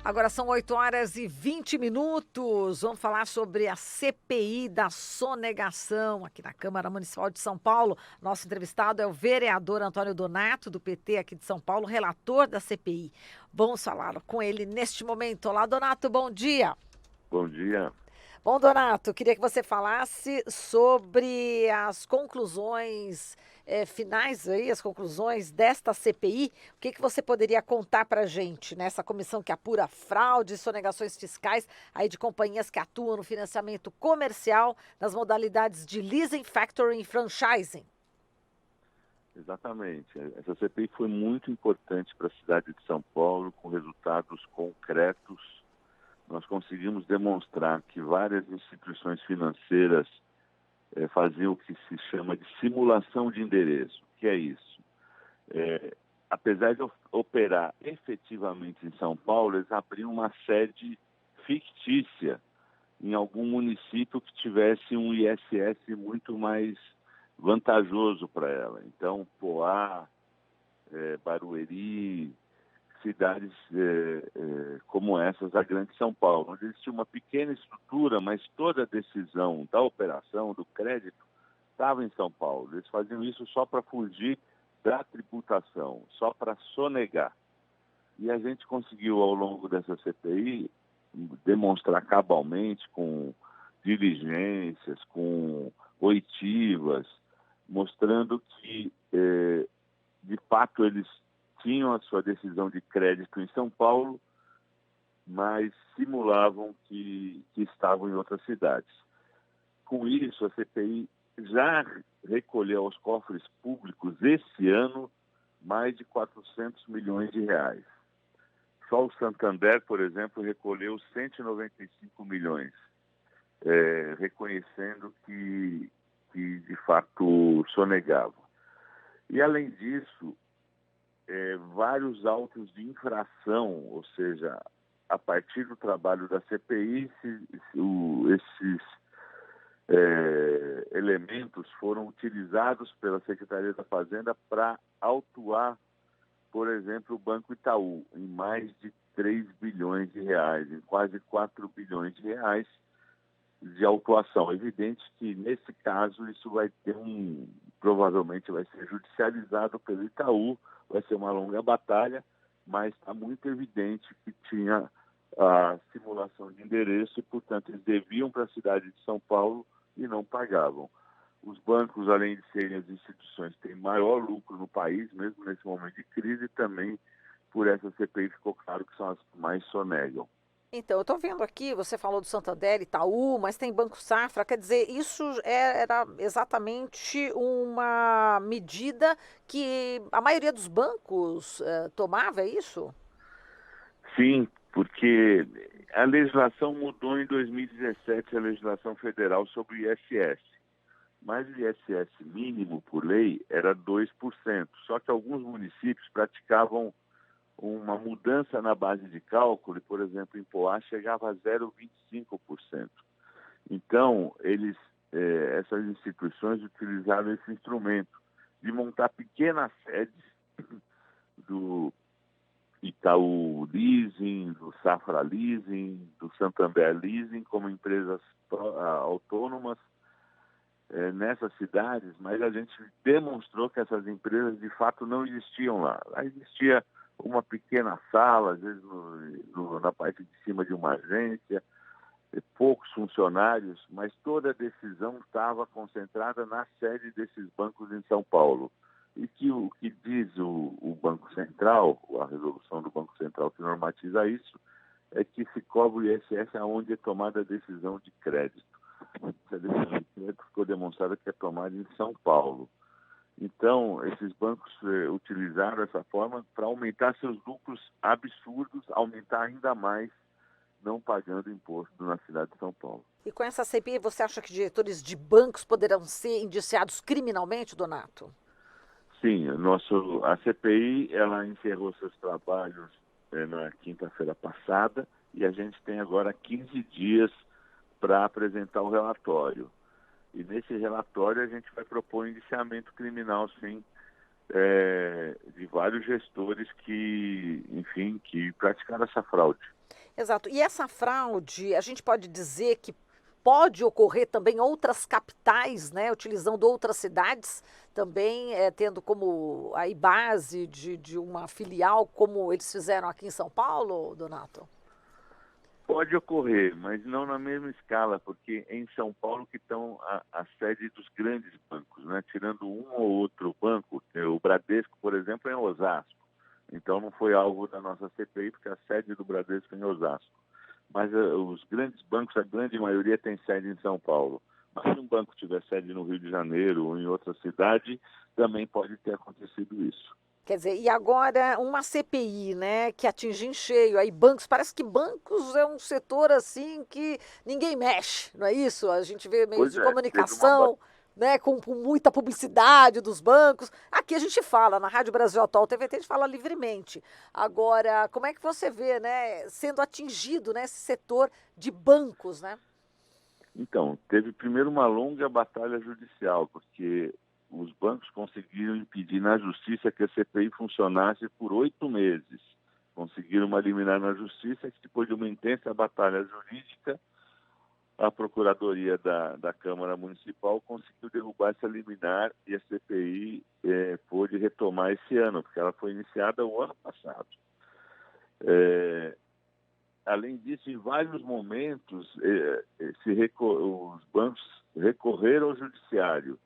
Agora são 8h20. Vamos falar sobre a CPI da sonegação aqui na Câmara Municipal de São Paulo. Nosso entrevistado é o vereador Antônio Donato, do PT aqui de São Paulo, relator da CPI. Vamos falar com ele neste momento. Olá, Donato, bom dia. Bom dia. Bom, Donato, queria que você falasse sobre as conclusões finais aí, as conclusões desta CPI. O que você poderia contar para a gente nessa comissão que apura fraude e sonegações fiscais aí de companhias que atuam no financiamento comercial nas modalidades de leasing, factoring e franchising? Exatamente. Essa CPI foi muito importante para a cidade de São Paulo, com resultados concretos. Nós conseguimos demonstrar que várias instituições financeiras faziam o que se chama de simulação de endereço. O que é isso? Apesar de operar efetivamente em São Paulo, eles abriam uma sede fictícia em algum município que tivesse um ISS muito mais vantajoso para ela. Então, Poá, Barueri, cidades como essas da Grande São Paulo, onde existia uma pequena estrutura, mas toda a decisão da operação, do crédito, estava em São Paulo. Eles faziam isso só para fugir da tributação, só para sonegar. E a gente conseguiu, ao longo dessa CPI, demonstrar cabalmente, com diligências, com oitivas, mostrando que, de fato, eles tinham a sua decisão de crédito em São Paulo, mas simulavam que estavam em outras cidades. Com isso, a CPI já recolheu aos cofres públicos esse ano mais de 400 milhões de reais. Só o Santander, por exemplo, recolheu 195 milhões, reconhecendo que de fato sonegavam. E, além disso, vários autos de infração, ou seja, a partir do trabalho da CPI, esses elementos foram utilizados pela Secretaria da Fazenda para autuar, por exemplo, o Banco Itaú, em mais de 3 bilhões de reais, em quase 4 bilhões de reais de autuação. É evidente que, nesse caso, isso vai ter provavelmente vai ser judicializado pelo Itaú, vai ser uma longa batalha, mas está muito evidente que tinha a simulação de endereço e, portanto, eles deviam para a cidade de São Paulo e não pagavam. Os bancos, além de serem as instituições que têm maior lucro no país, mesmo nesse momento de crise, também por essa CPI ficou claro que são as que mais sonegam. Então, eu estou vendo aqui, você falou do Santander, Itaú, mas tem Banco Safra, quer dizer, isso era exatamente uma medida que a maioria dos bancos tomava, é isso? Sim, porque a legislação mudou em 2017, a legislação federal sobre o ISS. Mas o ISS mínimo por lei era 2%. Só que alguns municípios praticavam uma mudança na base de cálculo, e, por exemplo, em Poá chegava a 0,25%. Então, essas instituições utilizaram esse instrumento de montar pequenas sedes do Itaú Leasing, do Safra Leasing, do Santander Leasing, como empresas autônomas nessas cidades, mas a gente demonstrou que essas empresas de fato não existiam lá. Lá existia uma pequena sala, às vezes na parte de cima de uma agência, poucos funcionários, mas toda a decisão estava concentrada na sede desses bancos em São Paulo. E que o que diz o Banco Central, a resolução do Banco Central que normatiza isso, é que se cobra o ISS aonde é tomada a decisão de crédito. Essa decisão de crédito ficou demonstrada que é tomada em São Paulo. Então, esses bancos utilizaram essa forma para aumentar seus lucros absurdos, aumentar ainda mais, não pagando imposto na cidade de São Paulo. E com essa CPI, você acha que diretores de bancos poderão ser indiciados criminalmente, Donato? Sim, a CPI ela encerrou seus trabalhos na quinta-feira passada e a gente tem agora 15 dias para apresentar o relatório. E nesse relatório a gente vai propor indiciamento criminal, sim, de vários gestores que, enfim, que praticar essa fraude. Exato. E essa fraude, a gente pode dizer que pode ocorrer também em outras capitais, né, utilizando outras cidades, também tendo como aí base de uma filial, como eles fizeram aqui em São Paulo, Donato? Pode ocorrer, mas não na mesma escala, porque é em São Paulo que estão a sede dos grandes bancos, né? Tirando um ou outro banco, o Bradesco, por exemplo, é em Osasco. Então não foi alvo da nossa CPI, porque a sede do Bradesco é em Osasco. Mas os grandes bancos, a grande maioria tem sede em São Paulo. Mas se um banco tiver sede no Rio de Janeiro ou em outra cidade, também pode ter acontecido isso. Quer dizer, e agora uma CPI, né, que atinge em cheio aí bancos, parece que bancos é um setor assim que ninguém mexe, não é isso? A gente vê meios Pois de é, comunicação, né, com muita publicidade dos bancos. Aqui a gente fala, na Rádio Brasil Atual, TVT, a gente fala livremente. Agora, como é que você vê, né, sendo atingido, né, esse setor de bancos, né? Então, teve primeiro uma longa batalha judicial, porque os bancos conseguiram impedir na justiça que a CPI funcionasse por 8 meses. Conseguiram uma liminar na justiça que, depois de uma intensa batalha jurídica, a Procuradoria da Câmara Municipal conseguiu derrubar essa liminar e a CPI pôde retomar esse ano, porque ela foi iniciada o ano passado. Além disso, em vários momentos, os bancos recorreram ao judiciário.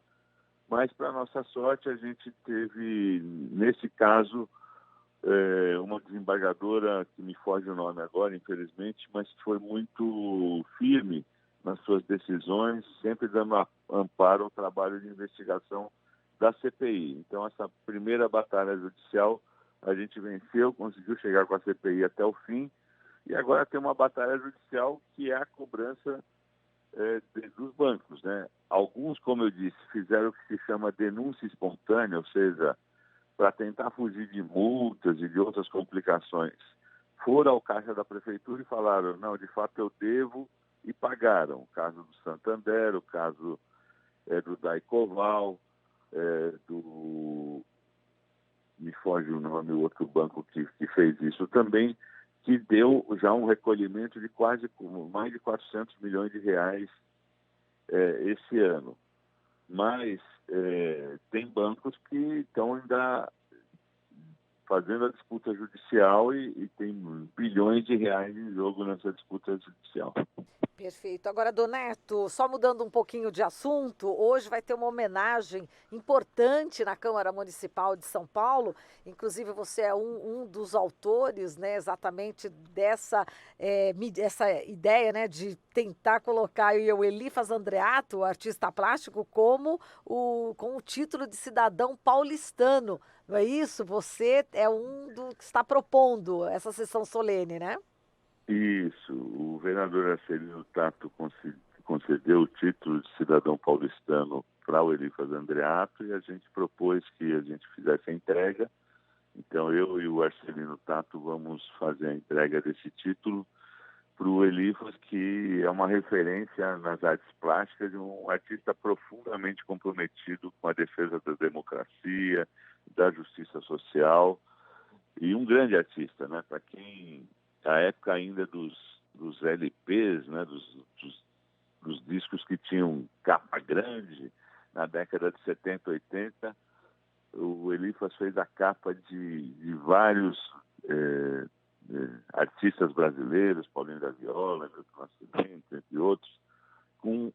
Mas, para nossa sorte, a gente teve, nesse caso, uma desembargadora, que me foge o nome agora, infelizmente, mas que foi muito firme nas suas decisões, sempre dando amparo ao trabalho de investigação da CPI. Então, essa primeira batalha judicial a gente venceu, conseguiu chegar com a CPI até o fim, e agora tem uma batalha judicial que é a cobrança dos bancos, né? Alguns, como eu disse, fizeram o que se chama denúncia espontânea, ou seja, para tentar fugir de multas e de outras complicações. Foram ao caixa da prefeitura e falaram, não, de fato eu devo, e pagaram. O caso do Santander, o caso do Daicoval, me foge o nome, o outro banco que fez isso também, que deu já um recolhimento de mais de 400 milhões de reais esse ano. Mas tem bancos que estão ainda fazendo a disputa judicial e tem bilhões de reais em jogo nessa disputa judicial. Perfeito. Agora, Doneto, só mudando um pouquinho de assunto, hoje vai ter uma homenagem importante na Câmara Municipal de São Paulo. Inclusive, você é um dos autores, né, exatamente dessa ideia, né, de tentar colocar o Elifas Andreato, o artista plástico, com o título de cidadão paulistano. Não é isso? Você é um do que está propondo essa sessão solene, né? Isso, o vereador Arcelino Tato concedeu o título de cidadão paulistano para o Elifas Andreato e a gente propôs que a gente fizesse a entrega. Então eu e o Arcelino Tato vamos fazer a entrega desse título para o Elifas, que é uma referência nas artes plásticas, um artista profundamente comprometido com a defesa da democracia, da justiça social e um grande artista, né? Para quem a época ainda dos LPs, né, dos discos que tinham capa grande, na década de 70, 80, o Elifas fez a capa de vários artistas brasileiros, Paulinho da Viola, Milton Nascimento, entre outros, com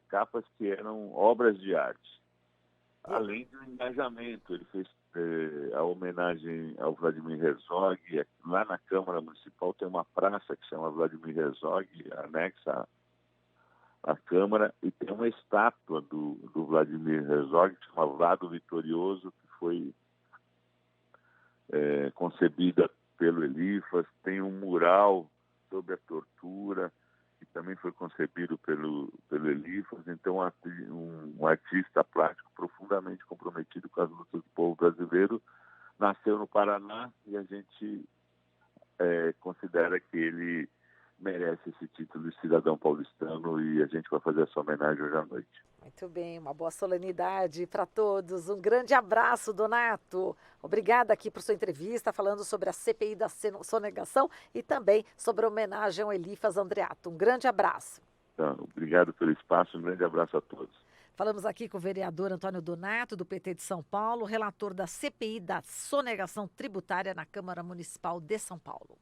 capas que eram obras de arte. Além do engajamento, ele fez a homenagem ao Vladimir Herzog. Lá na Câmara Municipal tem uma praça que chama Vladimir Herzog, anexa à Câmara, e tem uma estátua do Vladimir Herzog, que chama Vlado Vitorioso, que foi concebida pelo Elifas. Tem um mural sobre a tortura, que também foi concebido pelo Elifas. Então, um artista plástico profundamente comprometido com as lutas do povo brasileiro, nasceu no Paraná e a gente considera que ele merece esse título de cidadão paulistano e a gente vai fazer essa homenagem hoje à noite. Muito bem, uma boa solenidade para todos. Um grande abraço, Donato. Obrigada aqui por sua entrevista, falando sobre a CPI da sonegação e também sobre a homenagem ao Elifas Andreato. Um grande abraço. Então, obrigado pelo espaço, um grande abraço a todos. Falamos aqui com o vereador Antônio Donato, do PT de São Paulo, relator da CPI da sonegação tributária na Câmara Municipal de São Paulo.